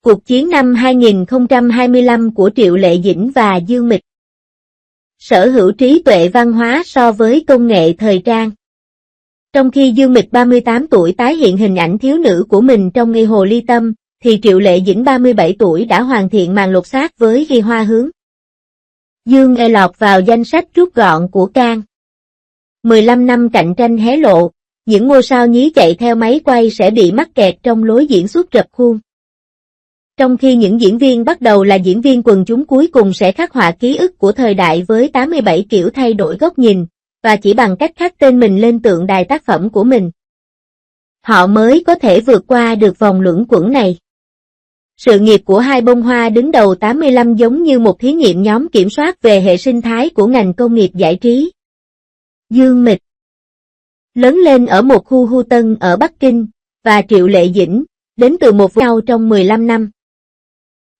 Cuộc chiến năm 2025 của Triệu Lệ Dĩnh và Dương Mịch. Sở hữu trí tuệ văn hóa so với công nghệ thời trang. Trong khi Dương Mịch 38 tuổi tái hiện hình ảnh thiếu nữ của mình trong Nghi Hồ Ly Tâm, thì Triệu Lệ Dĩnh 37 tuổi đã hoàn thiện màn lột xác với Ghi Hoa Hướng. Dương Mịch lọt vào danh sách rút gọn của Cannes. 15 năm cạnh tranh hé lộ, những ngôi sao nhí chạy theo máy quay sẽ bị mắc kẹt trong lối diễn xuất rập khuôn. Trong khi những diễn viên bắt đầu là diễn viên quần chúng cuối cùng sẽ khắc họa ký ức của thời đại với 87 kiểu thay đổi góc nhìn, và chỉ bằng cách khắc tên mình lên tượng đài tác phẩm của mình, họ mới có thể vượt qua được vòng luẩn quẩn này. Sự nghiệp của hai bông hoa đứng đầu 85 giống như một thí nghiệm nhóm kiểm soát về hệ sinh thái của ngành công nghiệp giải trí. Dương Mịch lớn lên ở một khu Hu Tân ở Bắc Kinh, và Triệu Lệ Dĩnh đến từ một nhau trong 15 năm.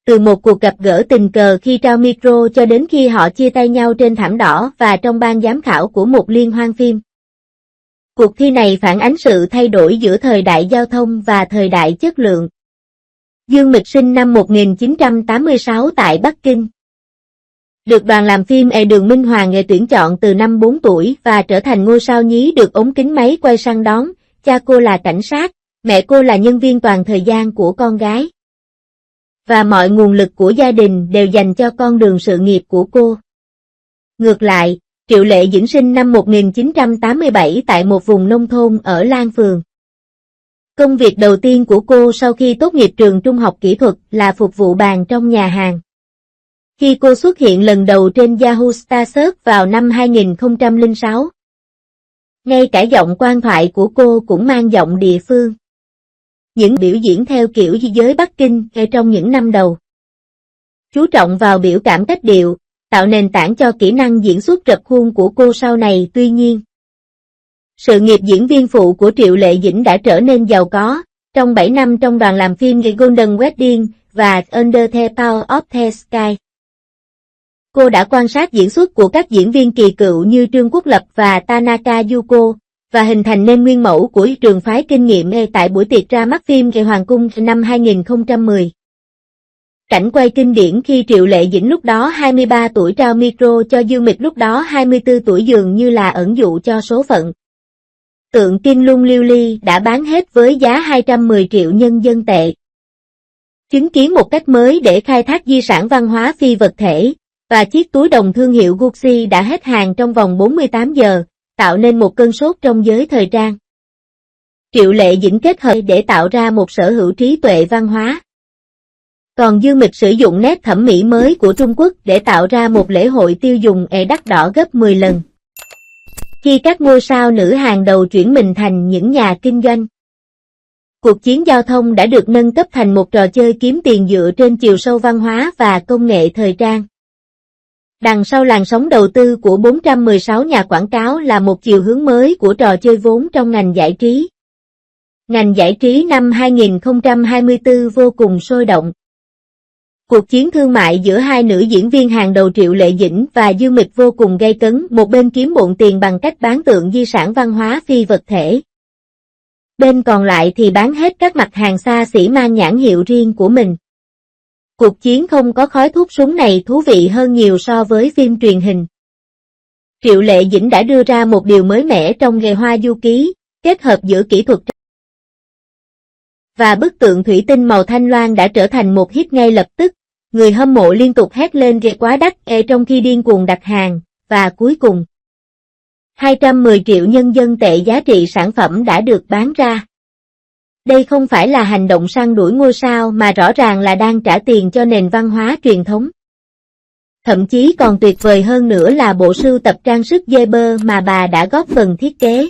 Từ một cuộc gặp gỡ tình cờ khi trao micro cho đến khi họ chia tay nhau trên thảm đỏ và trong ban giám khảo của một liên hoan phim. Cuộc thi này phản ánh sự thay đổi giữa thời đại giao thông và thời đại chất lượng. Dương Mịch sinh năm 1986 tại Bắc Kinh. Được đoàn làm phim Đường Minh Hoàng tuyển chọn từ năm 4 tuổi và trở thành ngôi sao nhí được ống kính máy quay săn đón. Cha cô là cảnh sát, mẹ cô là nhân viên toàn thời gian của con gái. Và mọi nguồn lực của gia đình đều dành cho con đường sự nghiệp của cô. Ngược lại, Triệu Lệ Dĩnh sinh năm 1987 tại một vùng nông thôn ở Lan Phường. Công việc đầu tiên của cô sau khi tốt nghiệp trường trung học kỹ thuật là phục vụ bàn trong nhà hàng. Khi cô xuất hiện lần đầu trên Yahoo Star Search vào năm 2006. Ngay cả giọng quan thoại của cô cũng mang giọng địa phương. Những biểu diễn theo kiểu giới Bắc Kinh trong những năm đầu. Chú trọng vào biểu cảm cách điệu, tạo nền tảng cho kỹ năng diễn xuất rập khuôn của cô sau này. Tuy nhiên, sự nghiệp diễn viên phụ của Triệu Lệ Dĩnh đã trở nên giàu có, trong 7 năm trong đoàn làm phim The Golden Wedding và Under the Power of the Sky. Cô đã quan sát diễn xuất của các diễn viên kỳ cựu như Trương Quốc Lập và Tanaka Yuko, và hình thành nên nguyên mẫu của trường phái kinh nghiệm tại buổi tiệc ra mắt phim về Hoàng cung năm 2010. Cảnh quay kinh điển khi Triệu Lệ Dĩnh lúc đó 23 tuổi trao micro cho Dương Mịch lúc đó 24 tuổi dường như là ẩn dụ cho số phận. Tượng Kim Lung Liêu Ly đã bán hết với giá 210 triệu nhân dân tệ. Chứng kiến một cách mới để khai thác di sản văn hóa phi vật thể, và chiếc túi đồng thương hiệu Gucci đã hết hàng trong vòng 48 giờ, tạo nên một cơn sốt trong giới thời trang. Triệu Lệ Dĩnh kết hợp để tạo ra một sở hữu trí tuệ văn hóa. Còn Dương Mịch sử dụng nét thẩm mỹ mới của Trung Quốc để tạo ra một lễ hội tiêu dùng đắt đỏ gấp 10 lần. Khi các ngôi sao nữ hàng đầu chuyển mình thành những nhà kinh doanh, cuộc chiến giao thông đã được nâng cấp thành một trò chơi kiếm tiền dựa trên chiều sâu văn hóa và công nghệ thời trang. Đằng sau làn sóng đầu tư của 416 nhà quảng cáo là một chiều hướng mới của trò chơi vốn trong ngành giải trí. Ngành giải trí năm 2024 vô cùng sôi động. Cuộc chiến thương mại giữa hai nữ diễn viên hàng đầu Triệu Lệ Dĩnh và Dương Mịch vô cùng gay cấn, một bên kiếm bộn tiền bằng cách bán tượng di sản văn hóa phi vật thể. Bên còn lại thì bán hết các mặt hàng xa xỉ mang nhãn hiệu riêng của mình. Cuộc chiến không có khói thuốc súng này thú vị hơn nhiều so với phim truyền hình. Triệu Lệ Dĩnh đã đưa ra một điều mới mẻ trong nghề hoa du ký, kết hợp giữa kỹ thuật và bức tượng thủy tinh màu thanh loan đã trở thành một hit ngay lập tức. Người hâm mộ liên tục hét lên quá đắt trong khi điên cuồng đặt hàng, và cuối cùng 210 triệu nhân dân tệ giá trị sản phẩm đã được bán ra. Đây không phải là hành động săn đuổi ngôi sao mà rõ ràng là đang trả tiền cho nền văn hóa truyền thống. Thậm chí còn tuyệt vời hơn nữa là bộ sưu tập trang sức Weber mà bà đã góp phần thiết kế.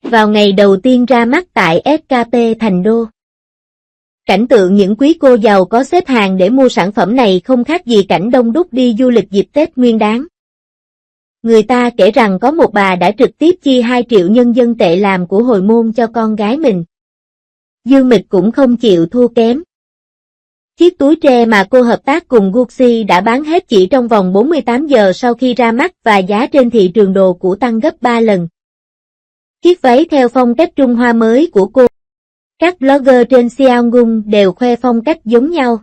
Vào ngày đầu tiên ra mắt tại SKP Thành Đô, cảnh tượng những quý cô giàu có xếp hàng để mua sản phẩm này không khác gì cảnh đông đúc đi du lịch dịp Tết Nguyên Đán. Người ta kể rằng có một bà đã trực tiếp chi 2 triệu nhân dân tệ làm của hồi môn cho con gái mình. Dương Mịch cũng không chịu thua kém. Chiếc túi tre mà cô hợp tác cùng Gucci đã bán hết chỉ trong vòng 48 giờ sau khi ra mắt và giá trên thị trường đồ cũ tăng gấp 3 lần. Chiếc váy theo phong cách Trung Hoa mới của cô Các blogger trên Xiaogung đều khoe phong cách giống nhau.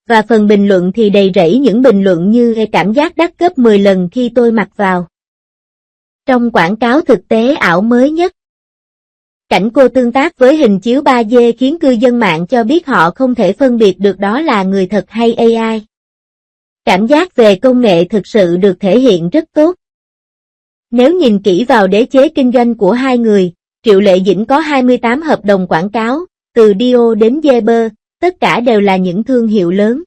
Và phần bình luận thì đầy rẫy những bình luận như cảm giác đắt gấp 10 lần khi tôi mặc vào. Trong quảng cáo thực tế ảo mới nhất, cảnh cô tương tác với hình chiếu 3D khiến cư dân mạng cho biết họ không thể phân biệt được đó là người thật hay AI. Cảm giác về công nghệ thực sự được thể hiện rất tốt. Nếu nhìn kỹ vào đế chế kinh doanh của hai người, Triệu Lệ Dĩnh có 28 hợp đồng quảng cáo, từ Dio đến Weber, tất cả đều là những thương hiệu lớn.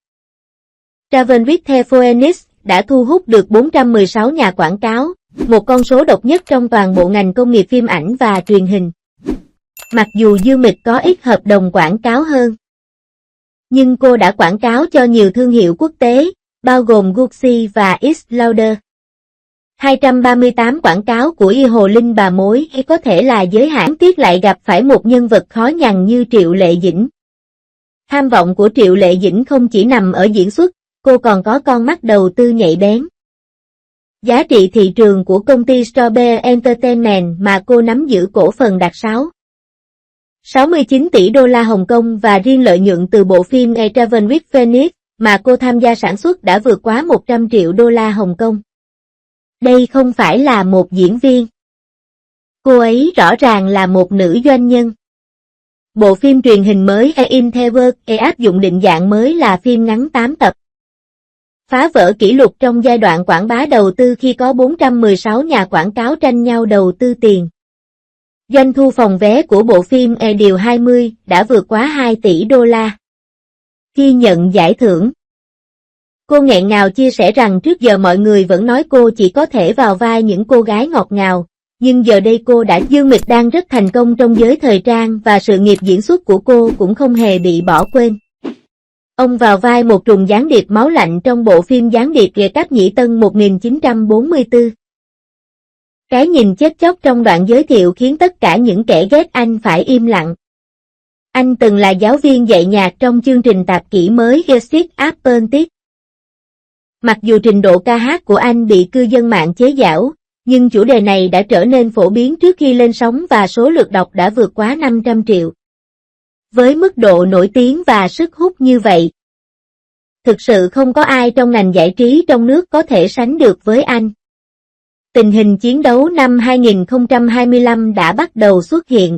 Raven Retail Phoenix đã thu hút được 416 nhà quảng cáo, một con số độc nhất trong toàn bộ ngành công nghiệp phim ảnh và truyền hình. Mặc dù Dương Mịch có ít hợp đồng quảng cáo hơn, nhưng cô đã quảng cáo cho nhiều thương hiệu quốc tế, bao gồm Gucci và Estée Lauder. 238 quảng cáo của Y Hồ Linh Bà Mối có thể là giới hạn, tiếc lại gặp phải một nhân vật khó nhằn như Triệu Lệ Dĩnh. Tham vọng của Triệu Lệ Dĩnh không chỉ nằm ở diễn xuất, cô còn có con mắt đầu tư nhạy bén. Giá trị thị trường của công ty Strawberry Entertainment mà cô nắm giữ cổ phần đạt 69 tỷ đô la Hồng Kông và riêng lợi nhuận từ bộ phim A Travel with Phoenix mà cô tham gia sản xuất đã vượt quá 100 triệu đô la Hồng Kông. Đây không phải là một diễn viên. Cô ấy rõ ràng là một nữ doanh nhân. Bộ phim truyền hình mới A In The World áp dụng định dạng mới là phim ngắn 8 tập. Phá vỡ kỷ lục trong giai đoạn quảng bá đầu tư khi có 416 nhà quảng cáo tranh nhau đầu tư tiền. Doanh thu phòng vé của bộ phim A Điều 20 đã vượt quá 2 tỷ đô la. Khi nhận giải thưởng, cô nghẹn ngào chia sẻ rằng trước giờ mọi người vẫn nói cô chỉ có thể vào vai những cô gái ngọt ngào, nhưng giờ đây cô đã. Dương Mịch đang rất thành công trong giới thời trang và sự nghiệp diễn xuất của cô cũng không hề bị bỏ quên. Ông vào vai một trùm gián điệp máu lạnh trong bộ phim Gián điệp về Cáp Nhĩ Tân 1944. Cái nhìn chết chóc trong đoạn giới thiệu khiến tất cả những kẻ ghét anh phải im lặng. Anh từng là giáo viên dạy nhạc trong chương trình tạp kỹ mới Music Apprentice. Mặc dù trình độ ca hát của anh bị cư dân mạng chế giễu, nhưng chủ đề này đã trở nên phổ biến trước khi lên sóng và số lượt đọc đã vượt quá 500 triệu. Với mức độ nổi tiếng và sức hút như vậy, thực sự không có ai trong ngành giải trí trong nước có thể sánh được với anh. Tình hình chiến đấu năm 2025 đã bắt đầu xuất hiện.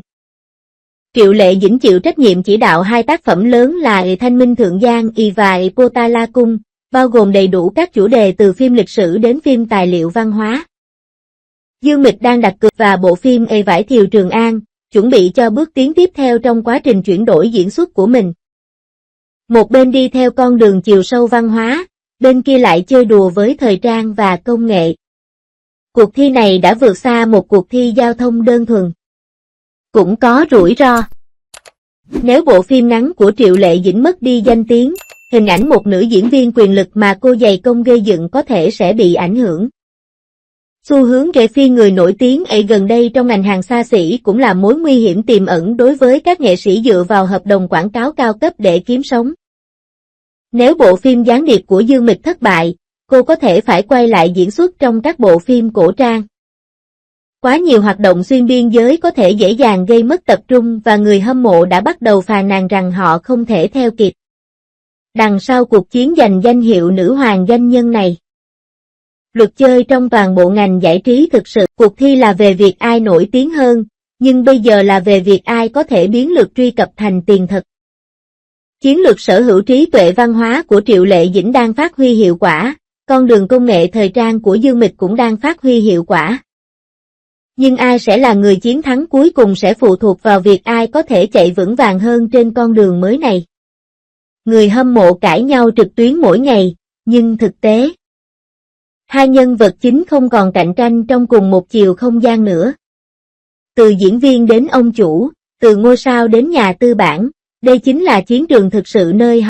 Triệu Lệ Dĩnh chịu trách nhiệm chỉ đạo hai tác phẩm lớn là Thanh Minh Thượng Giang và Potala Cung, bao gồm đầy đủ các chủ đề từ phim lịch sử đến phim tài liệu văn hóa. Dương Mịch đang đặt cược vào bộ phim Vải Thiều Trường An, chuẩn bị cho bước tiến tiếp theo trong quá trình chuyển đổi diễn xuất của mình. Một bên đi theo con đường chiều sâu văn hóa, bên kia lại chơi đùa với thời trang và công nghệ. Cuộc thi này đã vượt xa một cuộc thi giao thông đơn thuần. Cũng có rủi ro. Nếu bộ phim ngắn của Triệu Lệ Dĩnh mất đi danh tiếng, hình ảnh một nữ diễn viên quyền lực mà cô dày công gây dựng có thể sẽ bị ảnh hưởng. Xu hướng rẻ phi người nổi tiếng ở gần đây trong ngành hàng xa xỉ cũng là mối nguy hiểm tiềm ẩn đối với các nghệ sĩ dựa vào hợp đồng quảng cáo cao cấp để kiếm sống. Nếu bộ phim Gián điệp của Dương Mịch thất bại, cô có thể phải quay lại diễn xuất trong các bộ phim cổ trang. Quá nhiều hoạt động xuyên biên giới có thể dễ dàng gây mất tập trung và người hâm mộ đã bắt đầu phàn nàn rằng họ không thể theo kịp. Đằng sau cuộc chiến giành danh hiệu nữ hoàng doanh nhân này, luật chơi trong toàn bộ ngành giải trí thực sự. Cuộc thi là về việc ai nổi tiếng hơn, nhưng bây giờ là về việc ai có thể biến lượt truy cập thành tiền thật. Chiến lược sở hữu trí tuệ văn hóa của Triệu Lệ Dĩnh đang phát huy hiệu quả, con đường công nghệ thời trang của Dương Mịch cũng đang phát huy hiệu quả. Nhưng ai sẽ là người chiến thắng cuối cùng sẽ phụ thuộc vào việc ai có thể chạy vững vàng hơn trên con đường mới này. Người hâm mộ cãi nhau trực tuyến mỗi ngày, nhưng thực tế, hai nhân vật chính không còn cạnh tranh trong cùng một chiều không gian nữa. Từ diễn viên đến ông chủ, từ ngôi sao đến nhà tư bản, đây chính là chiến trường thực sự nơi